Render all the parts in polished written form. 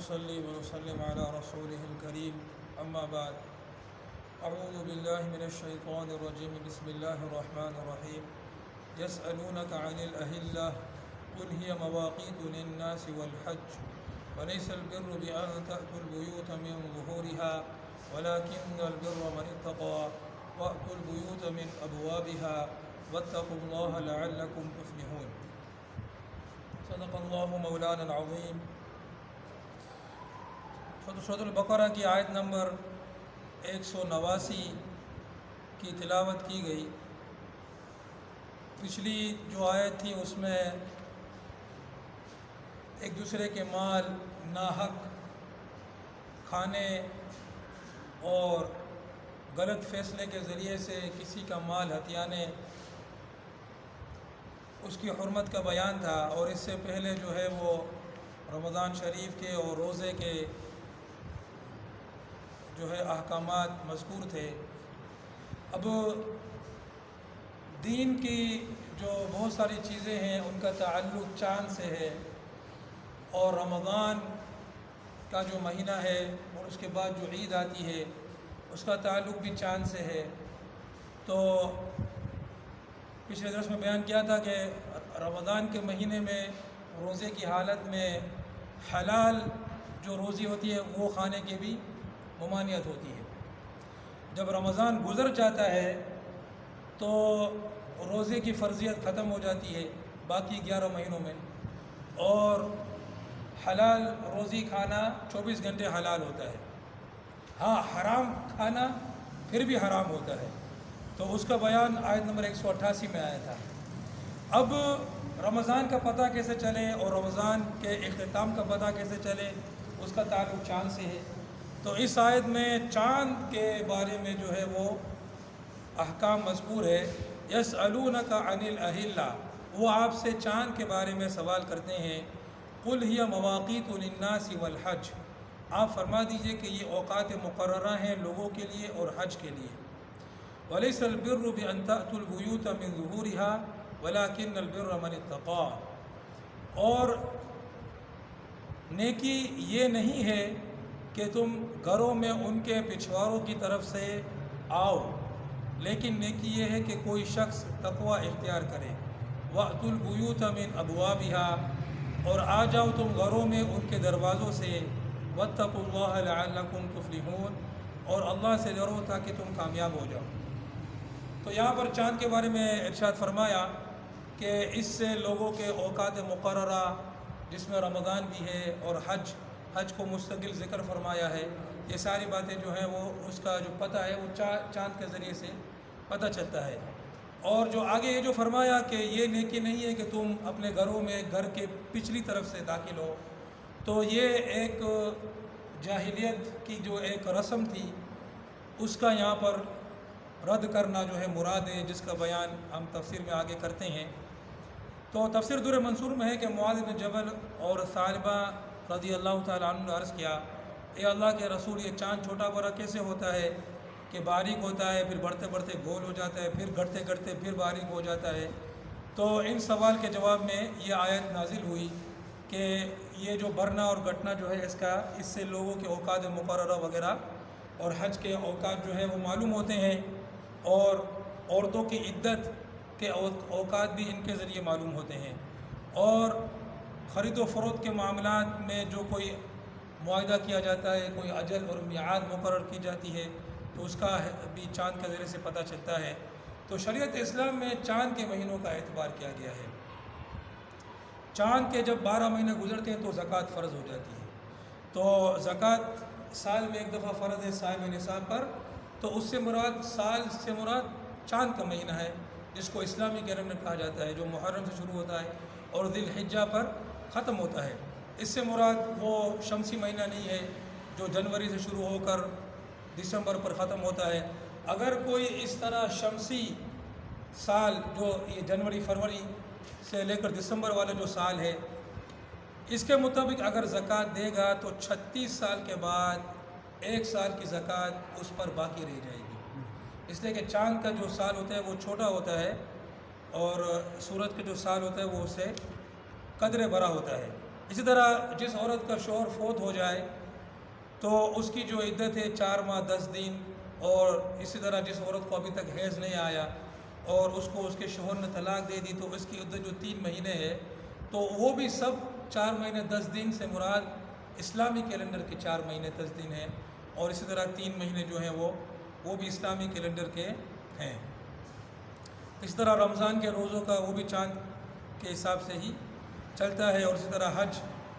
ونصلي ونسلم على رسوله الكريم أما بعد أعوذ بالله من الشيطان الرجيم بسم الله الرحمن الرحيم يسألونك عن الأهلة قل هي مواقيت للناس والحج وليس البر بأن تأتوا البيوت من ظهورها ولكن البر من اتقى وأتوا البيوت من أبوابها واتقوا الله لعلكم تفلحون صدق اللہ مولانا العظیم۔ سورۃ البقرہ کی آیت نمبر 189 کی تلاوت کی گئی۔ پچھلی جو آیت تھی اس میں ایک دوسرے کے مال ناحق کھانے اور غلط فیصلے کے ذریعے سے کسی کا مال ہتھیانے اس کی حرمت کا بیان تھا، اور اس سے پہلے جو ہے وہ رمضان شریف کے اور روزے کے جو ہے احکامات مذکور تھے۔ اب دین کی جو بہت ساری چیزیں ہیں ان کا تعلق چاند سے ہے، اور رمضان کا جو مہینہ ہے اور اس کے بعد جو عید آتی ہے اس کا تعلق بھی چاند سے ہے۔ تو پچھلے درس میں بیان کیا تھا کہ رمضان کے مہینے میں روزے کی حالت میں حلال جو روزی ہوتی ہے وہ کھانے کی بھی ممانعت ہوتی ہے۔ جب رمضان گزر جاتا ہے تو روزے کی فرضیت ختم ہو جاتی ہے باقی 11 مہینوں میں، اور حلال روزی کھانا 24 گھنٹے حلال ہوتا ہے۔ ہاں، حرام کھانا پھر بھی حرام ہوتا ہے، تو اس کا بیان آیت نمبر 188 میں آیا تھا۔ اب رمضان کا پتہ کیسے چلے اور رمضان کے اختتام کا پتہ کیسے چلے، اس کا تعلق چاند سے ہے۔ تو اس آیت میں چاند کے بارے میں جو ہے وہ احکام مذکور ہے۔ یسألونک عن الأہلہ، وہ آپ سے چاند کے بارے میں سوال کرتے ہیں۔ قل ہی مواقیت للناس والحج، آپ فرما دیجئے کہ یہ اوقات مقررہ ہیں لوگوں کے لیے اور حج کے لیے۔ وَلَيْسَ الْبِرُّ بِأَن تَأْتُوا الْبُيُوتَ مِن ظُهُورِهَا وَلَكِنَّ الْبِرَّ مَنِ اتَّقَىٰ، اور نیکی یہ نہیں ہے کہ تم گھروں میں ان کے پچھواڑوں کی طرف سے آؤ، لیکن نیکی یہ ہے کہ کوئی شخص تقوی اختیار کرے۔ وَأْتُوا الْبُيُوتَ مِنْ أَبْوَابِهَا، اور آ جاؤ تم گھروں میں ان کے دروازوں سے۔ وَاتَّقُوا اللَّهَ لَعَلَّكُمْ تُفْلِحُونَ، اور اللہ سے ڈرو تاکہ تم کامیاب ہو جاؤ۔ تو یہاں پر چاند کے بارے میں ارشاد فرمایا کہ اس سے لوگوں کے اوقات مقررہ جس میں رمضان بھی ہے اور حج کو مستقل ذکر فرمایا ہے، یہ ساری باتیں جو ہیں وہ اس کا جو پتہ ہے وہ چاند کے ذریعے سے پتہ چلتا ہے۔ اور جو آگے یہ جو فرمایا کہ یہ نیکی نہیں ہے کہ تم اپنے گھروں میں گھر کے پچھلی طرف سے داخل ہو، تو یہ ایک جاہلیت کی جو ایک رسم تھی اس کا یہاں پر رد کرنا جو ہے مراد ہے، جس کا بیان ہم تفسیر میں آگے کرتے ہیں۔ تو تفسیر در منصور میں ہے کہ معاذ بن جبل اور ثعلبہ رضی اللہ تعالیٰ عنہ نے عرض کیا، اے اللہ کے رسول، یہ چاند چھوٹا بڑا کیسے ہوتا ہے کہ باریک ہوتا ہے، پھر بڑھتے بڑھتے گول ہو جاتا ہے، پھر گھٹتے گھٹتے پھر باریک ہو جاتا ہے؟ تو ان سوال کے جواب میں یہ آیت نازل ہوئی کہ یہ جو بڑھنا اور گھٹنا جو ہے اس سے لوگوں کے اوقات مقررہ وغیرہ اور حج کے اوقات جو ہے وہ معلوم ہوتے ہیں، اور عورتوں کی عدت کے اوقات بھی ان کے ذریعے معلوم ہوتے ہیں، اور خرید و فروخت کے معاملات میں جو کوئی معاہدہ کیا جاتا ہے، کوئی اجل اور میعاد مقرر کی جاتی ہے، تو اس کا بھی چاند کے ذریعے سے پتہ چلتا ہے۔ تو شریعت اسلام میں چاند کے مہینوں کا اعتبار کیا گیا ہے۔ چاند کے جب 12 مہینے گزرتے ہیں تو زکوٰۃ فرض ہو جاتی ہے۔ تو زکوٰۃ سال میں ایک دفعہ فرض ہے صاحب نصاب پر، تو اس سے مراد سال سے مراد چاند کا مہینہ ہے، جس کو اسلامی کیلنڈر کہا جاتا ہے، جو محرم سے شروع ہوتا ہے اور ذی الحجہ پر ختم ہوتا ہے۔ اس سے مراد وہ شمسی مہینہ نہیں ہے جو جنوری سے شروع ہو کر دسمبر پر ختم ہوتا ہے۔ اگر کوئی اس طرح شمسی سال جو یہ جنوری فروری سے لے کر دسمبر والا جو سال ہے، اس کے مطابق اگر زکوٰۃ دے گا تو 36 سال کے بعد 1 سال کی زکوٰۃ اس پر باقی رہ جائے گی، اس لیے کہ چاند کا جو سال ہوتا ہے وہ چھوٹا ہوتا ہے اور سورج کا جو سال ہوتا ہے وہ اس سے قدر برا ہوتا ہے۔ اسی طرح جس عورت کا شوہر فوت ہو جائے تو اس کی جو عدت ہے 4 ماہ 10 دن، اور اسی طرح جس عورت کو ابھی تک حیض نہیں آیا اور اس کو اس کے شوہر نے طلاق دے دی تو اس کی عدت جو 3 مہینے ہے، تو وہ بھی سب 4 مہینے 10 دن سے مراد اسلامی کیلنڈر کے 4 مہینے 10 دن ہیں، اور اسی طرح 3 مہینے جو ہیں وہ بھی اسلامی کیلنڈر کے ہیں۔ اس طرح رمضان کے روزوں کا وہ بھی چاند کے حساب سے ہی چلتا ہے، اور اسی طرح حج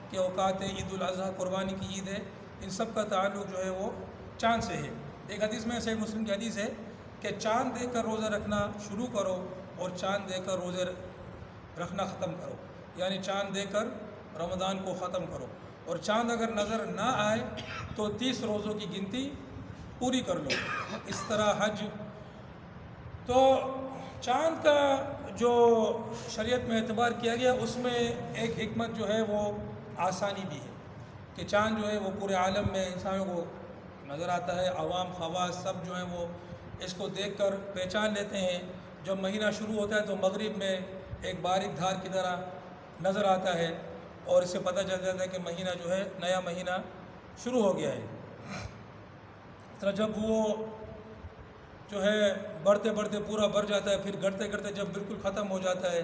کے اوقات ہے، عید الاضحیٰ قربانی کی عید ہے، ان سب کا تعلق جو ہے وہ چاند سے ہے۔ ایک حدیث میں صحیح مسلم کی حدیث ہے کہ چاند دیکھ کر روزہ رکھنا شروع کرو اور چاند دیکھ کر روزے رکھنا ختم کرو، یعنی چاند دیکھ کر رمضان کو ختم کرو، اور چاند اگر نظر نہ آئے تو 30 روزوں کی گنتی پوری کر لو۔ اس طرح حج، تو چاند کا جو شریعت میں اعتبار کیا گیا اس میں ایک حکمت جو ہے وہ آسانی بھی ہے کہ چاند جو ہے وہ پورے عالم میں انسانوں کو نظر آتا ہے، عوام خواص سب جو ہیں وہ اس کو دیکھ کر پہچان لیتے ہیں۔ جب مہینہ شروع ہوتا ہے تو مغرب میں ایک باریک دھار کی طرح نظر آتا ہے، اور اس سے پتہ چل جاتا ہے کہ مہینہ جو ہے نیا مہینہ شروع ہو گیا ہے۔ طرح جب وہ جو ہے بڑھتے بڑھتے پورا بڑھ جاتا ہے، پھر گڑتے گڑتے جب بالکل ختم ہو جاتا ہے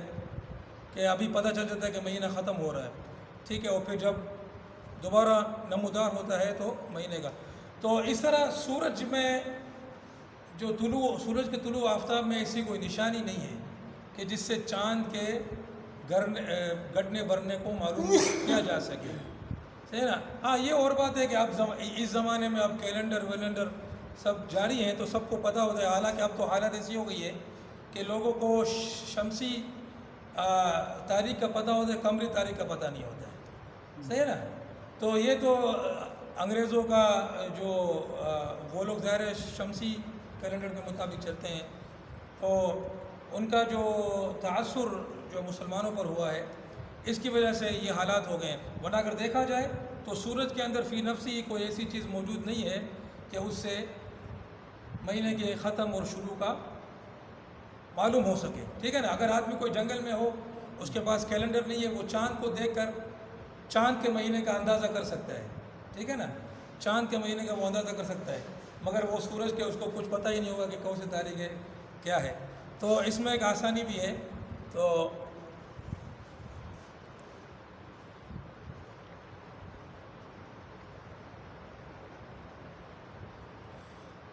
کہ ابھی پتہ چل جاتا ہے کہ مہینہ ختم ہو رہا ہے، ٹھیک ہے، اور پھر جب دوبارہ نمودار ہوتا ہے تو مہینے کا، تو اس طرح سورج میں جو سورج کے طلوع آفتاب میں ایسی کوئی نشانی نہیں ہے کہ جس سے چاند کے گڑنے بڑھنے کو معلوم کیا جا سکے، صحیح نا؟ ہاں یہ اور بات ہے کہ اب اس زمانے میں اب کیلنڈر سب جاری ہیں تو سب کو پتہ ہوتا ہے، حالانکہ اب تو حالت ایسی ہو گئی ہے کہ لوگوں کو شمسی تاریخ کا پتہ ہوتا ہے، قمری تاریخ کا پتہ نہیں ہوتا ہے، صحیح نا؟ تو یہ تو انگریزوں کا جو وہ لوگ ظاہر شمسی کیلنڈر کے مطابق چلتے ہیں، تو ان کا جو تاثر جو مسلمانوں پر ہوا ہے اس کی وجہ سے یہ حالات ہو گئے ہیں، ورنہ اگر دیکھا جائے تو سورج کے اندر فی نفسی کوئی ایسی چیز موجود نہیں ہے کہ اس سے مہینے کے ختم اور شروع کا معلوم ہو سکے، ٹھیک ہے نا؟ اگر آدمی کوئی جنگل میں ہو، اس کے پاس کیلنڈر نہیں ہے، وہ چاند کو دیکھ کر چاند کے مہینے کا اندازہ کر سکتا ہے، ٹھیک ہے نا؟ چاند کے مہینے کا وہ اندازہ کر سکتا ہے، مگر وہ سورج کے اس کو کچھ پتہ ہی نہیں ہوگا کہ کون سی تاریخ ہے کیا ہے، تو اس میں ایک آسانی بھی ہے۔ تو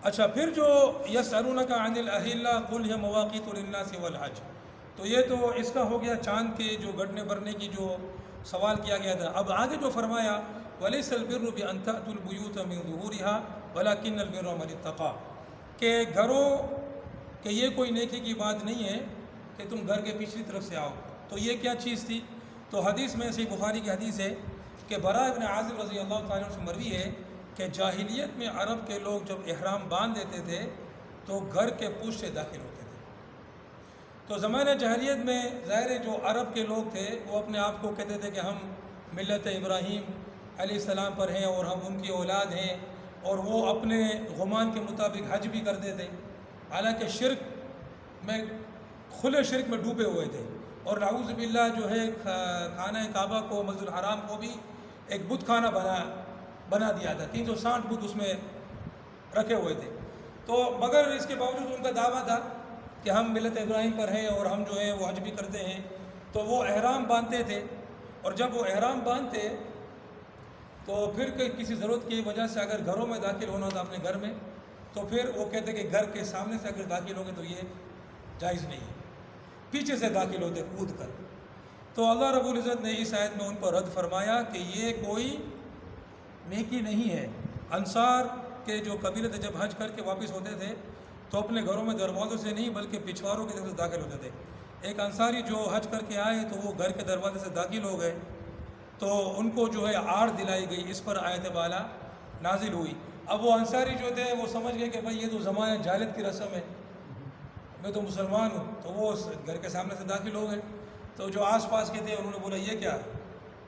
اچھا، پھر جو یسألونک عن الأہلہ قل ہی مواقیت للناس والحج، تو یہ تو اس کا ہو گیا چاند کے جو گڑنے بڑھنے کی جو سوال کیا گیا تھا۔ اب آگے جو فرمایا وَلَيْسَ الْبِرُّ بِأَن تَأْتُوا الْبُيُوتَ مِن ظُهُورِهَا وَلَكِنَّ الْبِرَّ مَنِ اتَّقَىٰ، کہ گھروں کہ یہ کوئی نیکی کی بات نہیں ہے کہ تم گھر کے پچھلی طرف سے آؤ، تو یہ کیا چیز تھی؟ تو حدیث میں صحیح بخاری کی حدیث ہے کہ براء ابن عازب رضی اللہ تعالیٰ عنہ سے مروی ہے کہ جاہلیت میں عرب کے لوگ جب احرام باندھ دیتے تھے تو گھر کے پوچھ سے داخل ہوتے تھے۔ تو زمانہ جاہلیت میں ظاہر جو عرب کے لوگ تھے وہ اپنے آپ کو کہتے تھے کہ ہم ملت ابراہیم علیہ السلام پر ہیں اور ہم ان کی اولاد ہیں، اور وہ اپنے گمان کے مطابق حج بھی کرتے تھے، حالانکہ شرک میں کھلے شرک میں ڈوبے ہوئے تھے، اور نعوذ باللہ جو ہے خانہ کعبہ کو، مسجد الحرام کو بھی ایک بت خانہ بنا دیا تھا، 360 بت اس میں رکھے ہوئے تھے۔ تو مگر اس کے باوجود ان کا دعویٰ تھا کہ ہم ملت ابراہیم پر ہیں اور ہم جو ہے وہ حج بھی کرتے ہیں، تو وہ احرام باندھتے تھے، اور جب وہ احرام باندھتے تو پھر کسی ضرورت کی وجہ سے اگر گھروں میں داخل ہونا تھا اپنے گھر میں، تو پھر وہ کہتے کہ گھر کے سامنے سے اگر داخل ہوگے تو یہ جائز نہیں ہے، پیچھے سے داخل ہوتے کود کر۔ تو اللہ رب العزت نے اس آیت میں ان پر رد فرمایا کہ یہ کوئی نیکی نہیں ہے۔ انصار کے جو قبیلے تھے جب حج کر کے واپس ہوتے تھے تو اپنے گھروں میں دروازوں سے نہیں بلکہ پچھواروں کی طرف سے داخل ہوتے تھے۔ ایک انصاری جو حج کر کے آئے تو وہ گھر کے دروازے سے داخل ہو گئے، تو ان کو جو ہے آڑ دلائی گئی، اس پر آیت بالا نازل ہوئی۔ اب وہ انصاری جو تھے وہ سمجھ گئے کہ بھائی یہ تو زمانہ جاہلیت کی رسم ہے، میں تو مسلمان ہوں، تو وہ گھر کے سامنے سے داخل ہو گئے۔ تو جو آس پاس کے تھے انہوں نے بولا یہ کیا،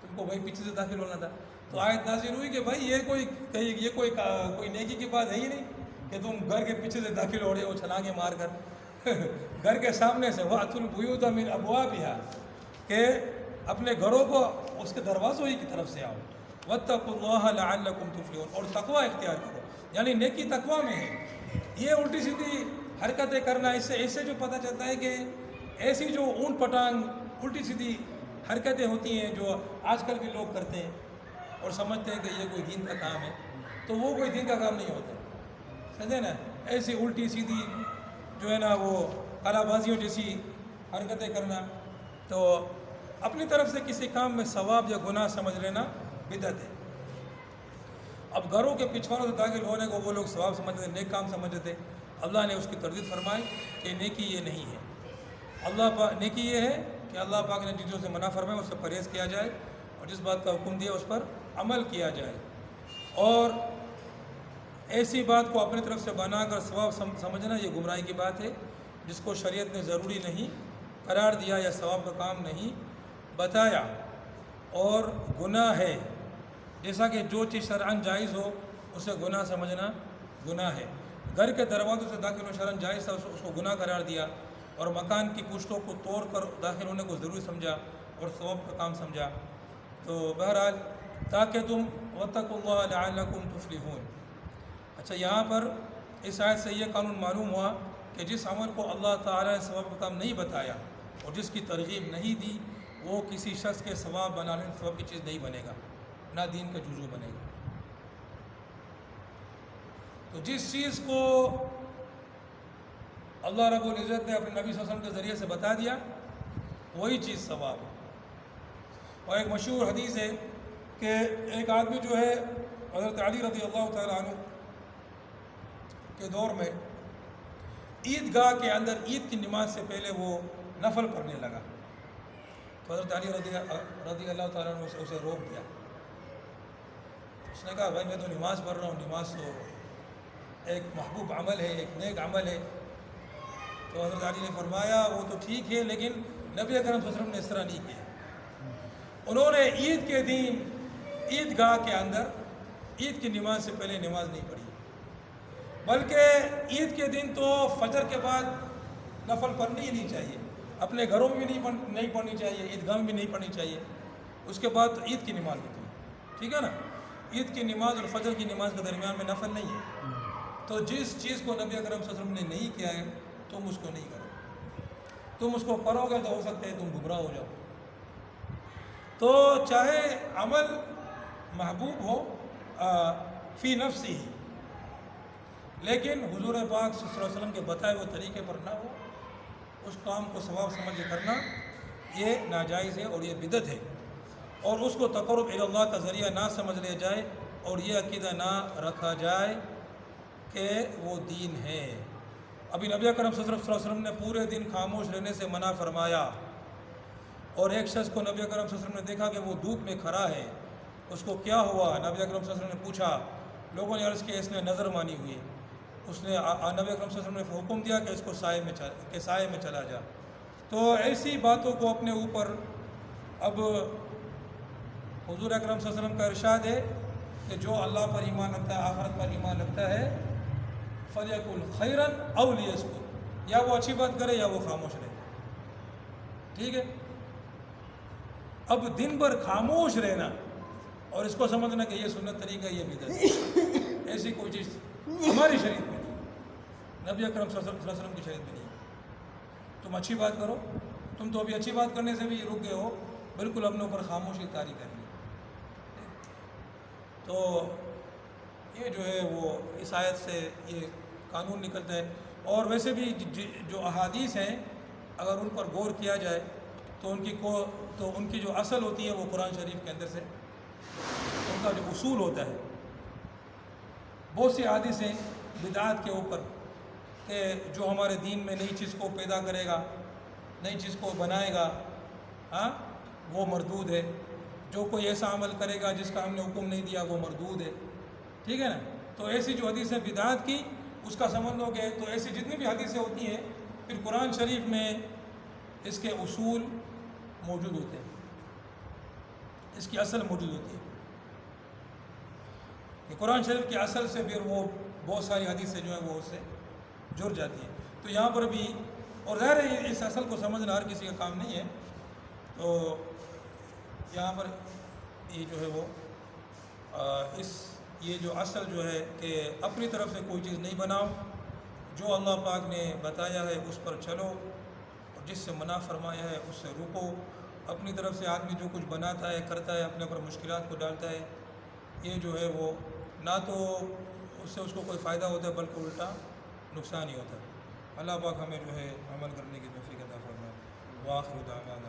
تم کو بھائی پیچھے سے داخل ہونا تھا۔ تو آیت نازل ہوئی کہ بھائی یہ کوئی نیکی کی بات ہے ہی نہیں کہ تم گھر کے پیچھے سے داخل ہو رہے ہو چھلانگیں مار کر گھر کے سامنے سے، وَأْتُوا الْبُيُوتَ مِنْ أَبْوَابِهَا، کہ اپنے گھروں کو اس کے دروازوں ہی کی طرف سے آؤ. واتقوا اللہ لعلکم تفلحون، اور تقوی اختیار کرو، یعنی نیکی تقوی میں ہے. یہ الٹی سیدھی حرکتیں کرنا، اس سے جو پتہ چلتا ہے کہ ایسی جو اونٹ پٹانگ الٹی سیدھی حرکتیں ہوتی ہیں جو آج کل بھی لوگ کرتے ہیں اور سمجھتے ہیں کہ یہ کوئی دین کا کام ہے، تو وہ کوئی دین کا کام نہیں ہوتا. سمجھے نا؟ ایسی الٹی سیدھی جو ہے نا وہ کلا بازیوں جیسی حرکتیں کرنا، تو اپنی طرف سے کسی کام میں ثواب یا گناہ سمجھ لینا بدعت ہے. اب گھروں کے پچھواڑوں سے داخل ہونے کو وہ لوگ ثواب سمجھتے، نیک کام سمجھتے. اللہ نے اس کی تردید فرمائی کہ نیکی یہ نہیں ہے. نیکی یہ ہے کہ اللہ پاک نے جن چیزوں سے منع فرمایا اس سے پرہیز کیا جائے، اور جس بات کا حکم دیا اس پر عمل کیا جائے. اور ایسی بات کو اپنی طرف سے بنا کر ثواب سمجھنا یہ گمراہی کی بات ہے، جس کو شریعت نے ضروری نہیں قرار دیا یا ثواب کا کام نہیں بتایا. اور گناہ ہے، جیسا کہ جو چیز شرعاً جائز ہو اسے گناہ سمجھنا گناہ ہے. گھر کے دروازوں سے داخل ہونا شرعاً جائز تھا، اس کو گناہ قرار دیا، اور مکان کی پشتوں کو توڑ کر داخل ہونے کو ضروری سمجھا اور ثواب کا کام سمجھا. تو بہرحال تاکہ تم واتقوا اللہ لعلکم تفلحون. اچھا، یہاں پر اس آیت سے یہ قانون معلوم ہوا کہ جس عمل کو اللہ تعالیٰ نے ثواب کا کام نہیں بتایا اور جس کی ترغیب نہیں دی، وہ کسی شخص کے ثواب بنانے ثواب کی چیز نہیں بنے گا، نہ دین کا جزو بنے گا. تو جس چیز کو اللہ رب العزت نے اپنے نبی صلی اللہ علیہ وسلم کے ذریعے سے بتا دیا وہی چیز ثواب ہے. اور ایک مشہور حدیث ہے کہ ایک آدمی جو ہے حضرت علی رضی اللہ تعالیٰ عنہ کے دور میں عیدگاہ کے اندر عید کی نماز سے پہلے وہ نفل پڑھنے لگا. تو حضرت علی رضی اللہ تعالیٰ عنہ اسے روک دیا. اس نے کہا بھائی میں تو نماز پڑھ رہا ہوں، نماز تو ایک محبوب عمل ہے، ایک نیک عمل ہے. تو حضرت علی نے فرمایا وہ تو ٹھیک ہے، لیکن نبی اکرم صلی اللہ علیہ وسلم نے اس طرح نہیں کیا. انہوں نے عید کے دن عیدگاہ کے اندر عید کی نماز سے پہلے نماز نہیں پڑھی، بلکہ عید کے دن تو فجر کے بعد نفل پڑھنی ہی نہیں چاہیے، اپنے گھروں میں بھی نہیں پڑھنی چاہیے، عیدگاہ میں بھی نہیں پڑھنی چاہیے. اس کے بعد تو عید کی نماز ہوتی ہے، ٹھیک ہے نا؟ عید کی نماز اور فجر کی نماز کے درمیان میں نفل نہیں ہے. تو جس چیز کو نبی اکرم صلی اللہ علیہ وسلم نے نہیں کیا ہے تم اس کو نہیں کرو. تم اس کو کرو گے تو ہو سکتا ہے تم گمراہ ہو جاؤ. تو چاہے عمل محبوب ہو فی نفسی ہی، لیکن حضور پاک صلی اللہ علیہ وسلم کے بتائے ہوئے طریقے پر نہ ہو، اس کام کو ثواب سمجھ کرنا یہ ناجائز ہے اور یہ بدعت ہے. اور اس کو تقرب الی اللہ کا ذریعہ نہ سمجھ لیا جائے اور یہ عقیدہ نہ رکھا جائے کہ وہ دین ہے. ابھی نبی اکرم صلی اللہ علیہ وسلم نے پورے دن خاموش رہنے سے منع فرمایا، اور ایک شخص کو نبی اکرم صلی اللہ علیہ وسلم نے دیکھا کہ وہ دھوپ میں کھڑا ہے. اس کو کیا ہوا؟ نبی اکرم صلی اللہ علیہ وسلم نے پوچھا. لوگوں نے عرض کیا اس نے نظر مانی ہوئی ہے. اس نے نبی اکرم صلی اللہ علیہ وسلم نے حکم دیا کہ اس کو سائے میں چلا جا. تو ایسی باتوں کو اپنے اوپر، اب حضور اکرم صلی اللہ علیہ وسلم کا ارشاد ہے کہ جو اللہ پر ایمان رکھتا ہے، آخرت پر ایمان رکھتا ہے، فَلْيَقُلْ خَيْرًا أَوْ لِيَسْكُتْ، یا وہ اچھی بات کرے یا وہ خاموش رہے. ٹھیک ہے؟ اب دن بھر خاموش رہنا اور اس کو سمجھنا کہ یہ سنت طریقہ، یہ بدعت ہے. ایسی کوئی چیز ہماری شریعت میں نہیں، نبی اکرم صلی اللہ علیہ وسلم کی شریعت میں نہیں. تم اچھی بات کرو، تم تو ابھی اچھی بات کرنے سے بھی رک گئے ہو، بالکل اپنے اوپر خاموشی طاری کرنی. تو یہ جو ہے وہ اس آیت سے یہ قانون نکلتا ہے. اور ویسے بھی جو احادیث ہیں اگر ان پر غور کیا جائے تو ان کی جو اصل ہوتی ہے وہ قرآن شریف کے اندر سے ان کا جو اصول ہوتا ہے. بہت سی حدیثیں بدعات کے اوپر کہ جو ہمارے دین میں نئی چیز کو پیدا کرے گا، نئی چیز کو بنائے گا، وہ مردود ہے. جو کوئی ایسا عمل کرے گا جس کا ہم نے حکم نہیں دیا وہ مردود ہے. ٹھیک ہے نا؟ تو ایسی جو حدیثیں بدعات کی اس کا سمجھ لو گے تو ایسی جتنی بھی حدیثیں ہوتی ہیں پھر قرآن شریف میں اس کے اصول موجود ہوتے ہیں، اس کی اصل موجود ہوتی ہے. کہ قرآن شریف کی اصل سے پھر وہ بہت ساری حدیثیں جو ہیں وہ اس سے جڑ جاتی ہیں. تو یہاں پر بھی، اور ظاہر ہے اس اصل کو سمجھنا ہر کسی کا کام نہیں ہے، تو یہاں پر یہ جو ہے وہ یہ جو اصل جو ہے کہ اپنی طرف سے کوئی چیز نہیں بناؤ، جو اللہ پاک نے بتایا ہے اس پر چلو، اور جس سے منع فرمایا ہے اس سے رکو۔ اپنی طرف سے آدمی جو کچھ بناتا ہے کرتا ہے، اپنے اوپر مشکلات کو ڈالتا ہے، یہ جو ہے وہ نہ تو اس سے اس کو کوئی فائدہ ہوتا ہے بلکہ الٹا نقصان ہی ہوتا ہے۔ اللہ پاک ہمیں جو ہے عمل کرنے کی توفیق عطا فرمائے۔ وآخر دعوانا